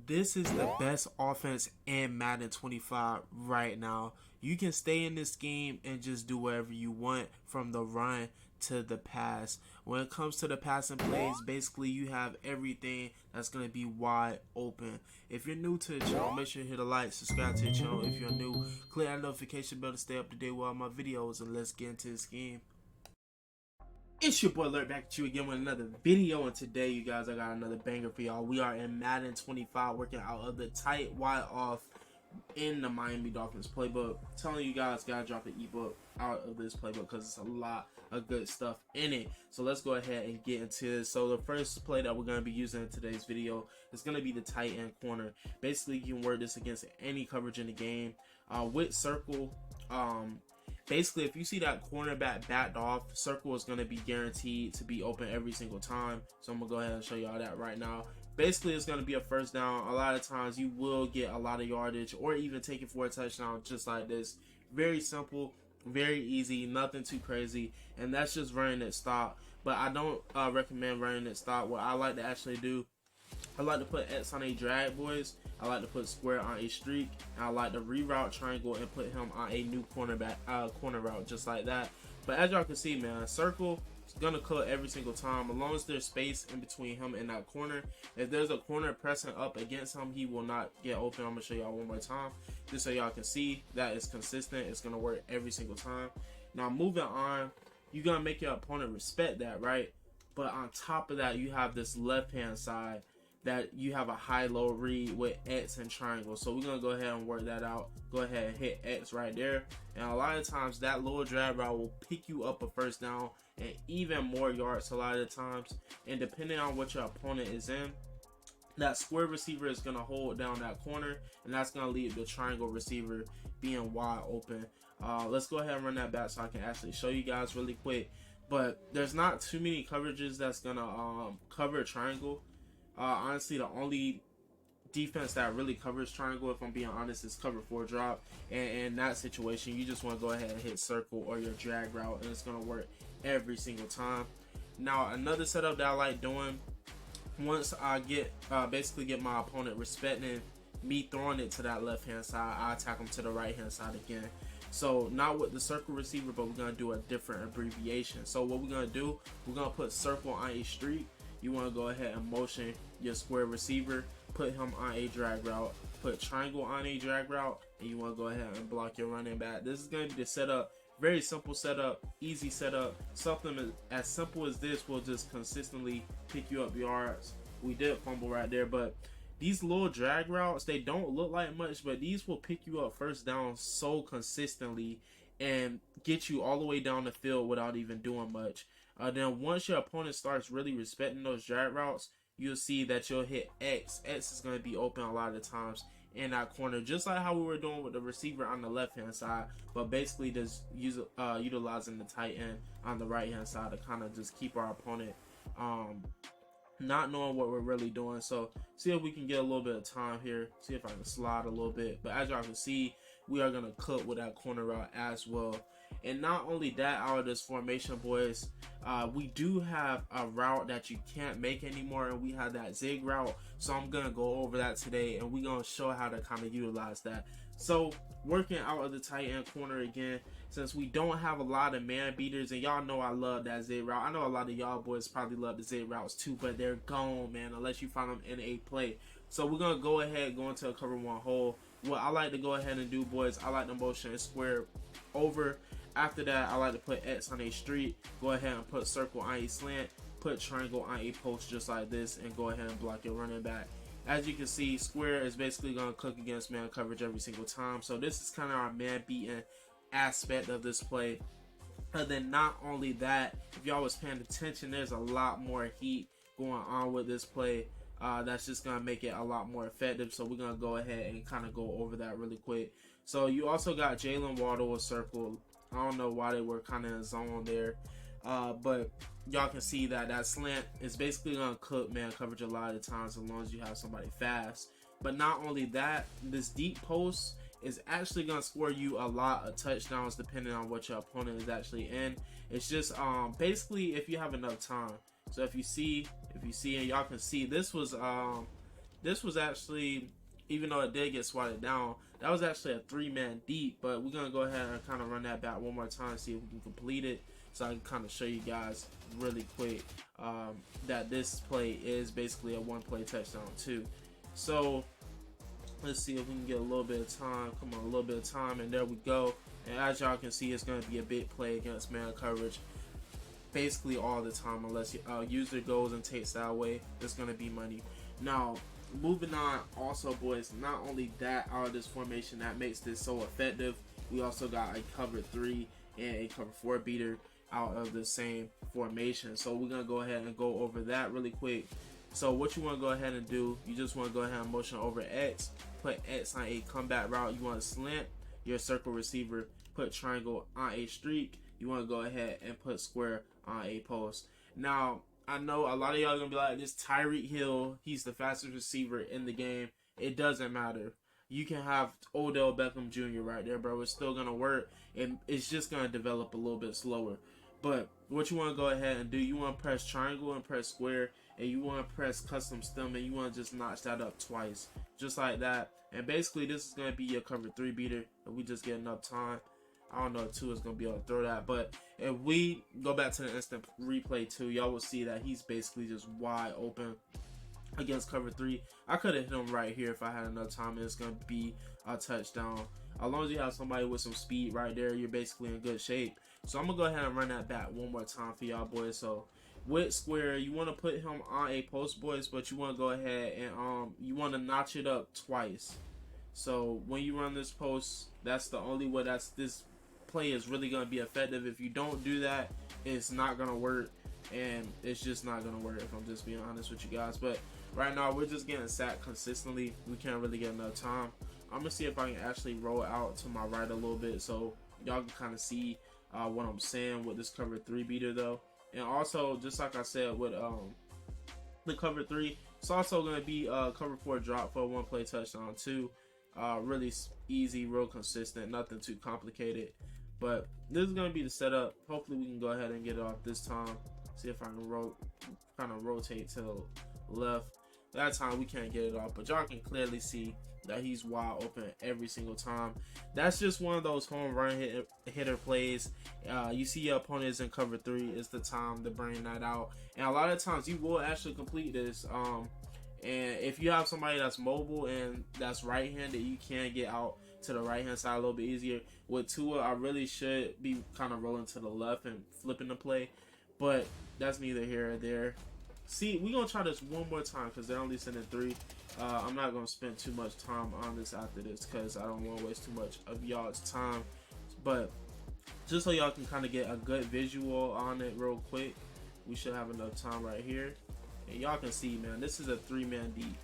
This is the best offense in Madden 25 right now. You can stay in this game and just do whatever you want from the run to the pass. When it comes to the passing plays, basically you have everything that's going to be wide open. If you're new to the channel, make sure you hit a like, subscribe to the channel. If you're new, click that notification bell to stay up to date with all my videos, and let's get into this game. It's your boy Lurk back at you again with another video, and today you guys, I got another banger for y'all. We are in Madden 25 working out of the tight wide off in the Miami Dolphins playbook. Telling you guys, gotta drop the ebook out of this playbook because it's a lot of good stuff in it. So let's go ahead and get into this. So the first play that we're going to be using in today's video is going to be the tight end corner. Basically, you can work this against any coverage in the game with circle. Basically, if you see that cornerback backed off, circle is going to be guaranteed to be open every single time. So I'm going to go ahead and show y'all that right now. Basically, it's going to be a first down. A lot of times you will get a lot of yardage or even take it for a touchdown just like this. Very simple, very easy, nothing too crazy. And that's just running it stop. But I don't recommend running it stop. What I like to actually do, I like to put X on a drag, boys. I like to put square on a streak. And I like to reroute triangle and put him on a new corner route, just like that. But as y'all can see, man, circle is gonna cut every single time, as long as there's space in between him and that corner. If there's a corner pressing up against him, he will not get open. I'm gonna show y'all one more time, just so y'all can see that it's consistent. It's gonna work every single time. Now moving on, you're gonna make your opponent respect that, right? But on top of that, you have this left hand side that you have a high-low read with X and triangle. So we're gonna go ahead and work that out. Go ahead and hit X right there. And a lot of times that lower drag route will pick you up a first down and even more yards a lot of the times. And depending on what your opponent is in, that square receiver is gonna hold down that corner, and that's gonna leave the triangle receiver being wide open. Let's go ahead and run that back so I can actually show you guys really quick. But there's not too many coverages that's gonna cover triangle. Honestly, the only defense that really covers triangle, if I'm being honest, is cover 4 drop. And in that situation, you just want to go ahead and hit circle or your drag route, and it's going to work every single time. Now, another setup that I like doing, once I get basically get my opponent respecting me throwing it to that left hand side, I attack them to the right hand side again. So not with the circle receiver, but we're going to do a different abbreviation. So what we're going to do, we're going to put circle on a streak. You want to go ahead and motion your square receiver, put him on a drag route, put triangle on a drag route, and you want to go ahead and block your running back. This is going to be the setup. Very simple setup, easy setup. Something as simple as this will just consistently pick you up yards. We did fumble right there, but these little drag routes, they don't look like much, but these will pick you up first down so consistently and get you all the way down the field without even doing much. Then once your opponent starts really respecting those drag routes, you'll see that you'll hit X. X is going to be open a lot of the times in that corner, just like how we were doing with the receiver on the left hand side, but basically just utilizing the tight end on the right hand side to kind of just keep our opponent not knowing what we're really doing. So see if we can get a little bit of time here, see if I can slide a little bit. But as y'all can see, we are going to cook with that corner route as well. And not only that, out of this formation, boys, we do have a route that you can't make anymore, and we have that zig route. So I'm gonna go over that today, and we're gonna show how to kind of utilize that. So working out of the tight end corner again, since we don't have a lot of man beaters, and y'all know I love that zig route. I know a lot of y'all boys probably love the zig routes too, but they're gone, man, unless you find them in a play. So we're gonna go ahead, go into a cover 1 hole. What I like to go ahead and do, boys, I like to motion square over. After that, I like to put X on a streak, go ahead and put circle on a slant, put triangle on a post just like this, and go ahead and block your running back. As you can see, square is basically going to cook against man coverage every single time. So this is kind of our man beating aspect of this play. And then not only that, if y'all was paying attention, there's a lot more heat going on with this play. That's just going to make it a lot more effective. So we're going to go ahead and kind of go over that really quick. So you also got Jalen Waddle with circle. I don't know why they were kind of in zone there. But y'all can see that that slant is basically going to cook man coverage a lot of the times as long as you have somebody fast. But not only that, this deep post is actually going to score you a lot of touchdowns depending on what your opponent is actually in. It's just basically if you have enough time. So if you see and y'all can see, this was this was actually, even though it did get swatted down, that was actually a 3-man deep. But we're gonna go ahead and kind of run that back one more time, see if we can complete it, so I can kind of show you guys really quick that this play is basically a one-play touchdown too. So let's see if we can get a little bit of time. Come on, a little bit of time, and there we go. And as y'all can see, it's going to be a big play against man coverage basically all the time, unless user goes and takes that away. It's going to be money. Now, moving on, also, boys, not only that, out of this formation that makes this so effective, we also got a cover 3 and a cover 4 beater out of the same formation. So we're going to go ahead and go over that really quick. So what you want to go ahead and do, you just want to go ahead and motion over X, put X on a comeback route. You want to slant your circle receiver, put triangle on a streak. You want to go ahead and put square on a post. Now, I know a lot of y'all are going to be like, this Tyreek Hill, he's the fastest receiver in the game. It doesn't matter. You can have Odell Beckham Jr. right there, bro. It's still going to work, and it's just going to develop a little bit slower. But what you want to go ahead and do, you want to press triangle and press square, and you want to press custom stem, and you want to just notch that up twice, just like that. And basically, this is going to be your cover 3 beater, if we just get enough time. I don't know if 2 is going to be able to throw that, but if we go back to the instant replay 2, y'all will see that he's basically just wide open against cover 3. I could have hit him right here if I had enough time, and it's going to be a touchdown. As long as you have somebody with some speed right there, you're basically in good shape. So I'm going to go ahead and run that back one more time for y'all, boys. So with square, you want to put him on a post, boys, but you want to go ahead and you want to notch it up twice. So when you run this post, that's the only way this play is really going to be effective. If you don't do that, it's not going to work, and it's just not going to work, if I'm just being honest with you guys. But right now, we're just getting sacked consistently. We can't really get enough time. I'm going to see if I can actually roll out to my right a little bit so y'all can kind of see what I'm saying with this cover 3 beater, though. And also, just like I said with the cover 3, it's also going to be cover 4 drop for a 1-play touchdown too. Really easy, real consistent, nothing too complicated. But this is going to be the setup. Hopefully we can go ahead and get it off this time. See if I can kind of rotate to the left. That time we can't get it off, but y'all can clearly see that he's wide open every single time. That's just one of those home run hitter plays. You see your opponent is in cover 3, it's the time to bring that out. And a lot of times you will actually complete this. And if you have somebody that's mobile and that's right-handed, you can get out to the right-hand side a little bit easier. With Tua, I really should be kind of rolling to the left and flipping the play, but that's neither here or there. See, we're going to try this one more time because they're only sending 3. I'm not going to spend too much time on this after this because I don't want to waste too much of y'all's time. But just so y'all can kind of get a good visual on it real quick, we should have enough time right here. And y'all can see, man, this is a 3-man deep.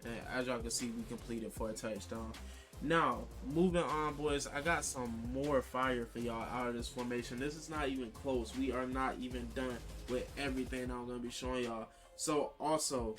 And as y'all can see, we completed for a touchdown. Now, moving on, boys, I got some more fire for y'all out of this formation. This is not even close. We are not even done with everything I'm going to be showing y'all. So, also,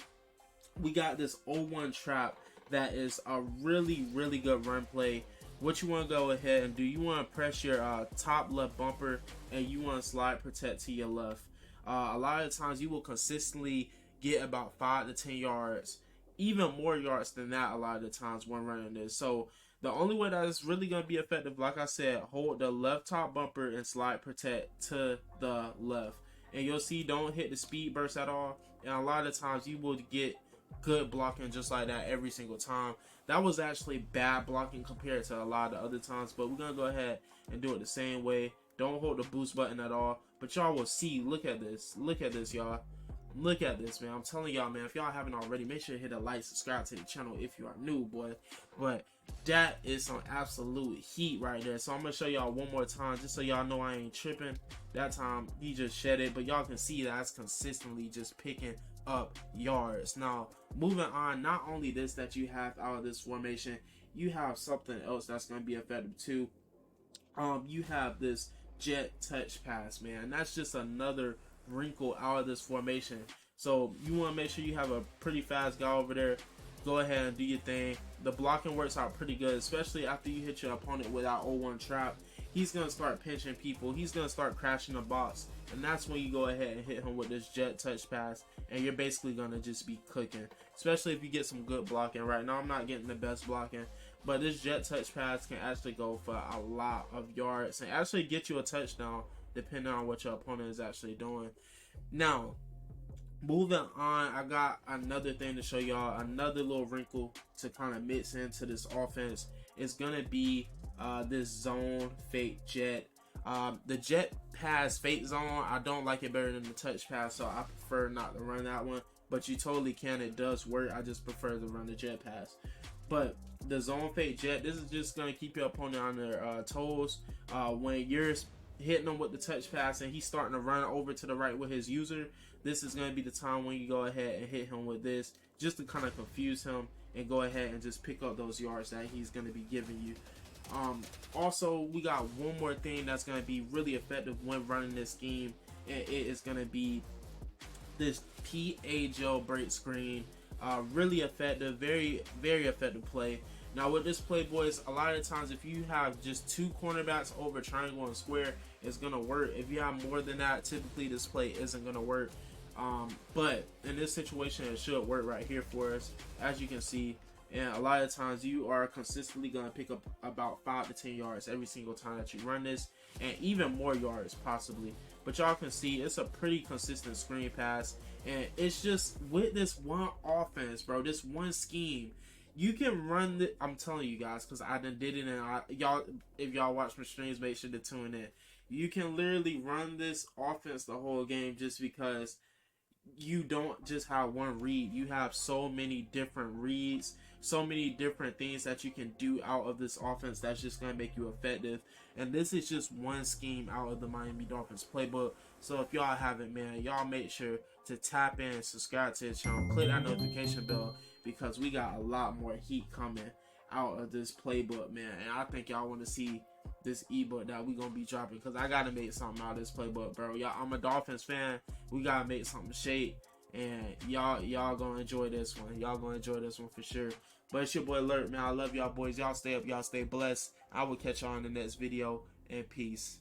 we got this 0-1 trap that is a really, really good run play. What you want to go ahead and do, you want to press your top left bumper, and you want to slide protect to your left. A lot of times, you will consistently get about 5 to 10 yards. Even more yards than that a lot of the times when running this. So the only way that is really going to be effective, like I said, hold the left top bumper and slide protect to the left. And you'll see, don't hit the speed burst at all. And a lot of times you will get good blocking just like that every single time. That was actually bad blocking compared to a lot of the other times. But we're going to go ahead and do it the same way. Don't hold the boost button at all. But y'all will see, look at this. Look at this, y'all. Look at this, man. I'm telling y'all, man, if y'all haven't already, make sure to hit a like, subscribe to the channel if you are new, boy. But that is some absolute heat right there. So I'm going to show y'all one more time just so y'all know I ain't tripping. That time, he just shed it. But y'all can see that's consistently just picking up yards. Now, moving on, not only this that you have out of this formation, you have something else that's going to be effective too. You have this jet touch pass, man. That's just another wrinkle out of this formation. So you want to make sure you have a pretty fast guy over there. Go ahead and do your thing. The blocking works out pretty good, especially after you hit your opponent with that 0-1 trap. He's going to start pinching people. He's going to start crashing the box. and that's when you go ahead and hit him with this jet touch pass, and you're basically gonna just be cooking, especially if you get some good blocking. Right now I'm not getting the best blocking, but this jet touch pass can actually go for a lot of yards and actually get you a touchdown depending on what your opponent is actually doing. Now, moving on, I got another thing to show y'all, another little wrinkle to kind of mix into this offense. It's gonna be this zone fake jet. The jet pass fake zone, I don't like it better than the touch pass, so I prefer not to run that one. But you totally can, it does work. I just prefer to run the jet pass. But the zone fake jet, this is just gonna keep your opponent on their toes. When you're hitting him with the touch pass and he's starting to run over to the right with his user, this is going to be the time when you go ahead and hit him with this, just to kind of confuse him and go ahead and just pick up those yards that he's going to be giving you. Also, we got one more thing that's going to be really effective when running this scheme, and it is going to be this PA jailbreak screen. Really effective, very effective play. Now with this play, boys, a lot of times if you have just two cornerbacks over triangle and square, it's gonna work. If you have more than that, typically this play isn't gonna work. But in this situation, it should work right here for us, as you can see. And a lot of times you are consistently gonna pick up about 5 to 10 yards every single time that you run this, and even more yards possibly. But y'all can see it's a pretty consistent screen pass, and it's just with this one offense, bro, this one scheme, you can run the, I'm telling you guys, because I done did it, and y'all, if y'all watch my streams, make sure to tune in. You can literally run this offense the whole game, just because you don't just have one read. You have so many different reads, so many different things that you can do out of this offense that's just going to make you effective. And this is just one scheme out of the Miami Dolphins playbook. So if y'all haven't, man, y'all make sure to tap in, subscribe to the channel, click that notification bell, because we got a lot more heat coming out of this playbook, man. And I think y'all want to see this ebook that we gonna be dropping, because I gotta make something out of this playbook, bro. Y'all, I'm a Dolphins fan. We gotta make something shake, and y'all gonna enjoy this one. Y'all gonna enjoy this one for sure. But it's your boy Lurk, man. I love y'all boys. Y'all stay up, y'all stay blessed. I will catch y'all in the next video, and peace.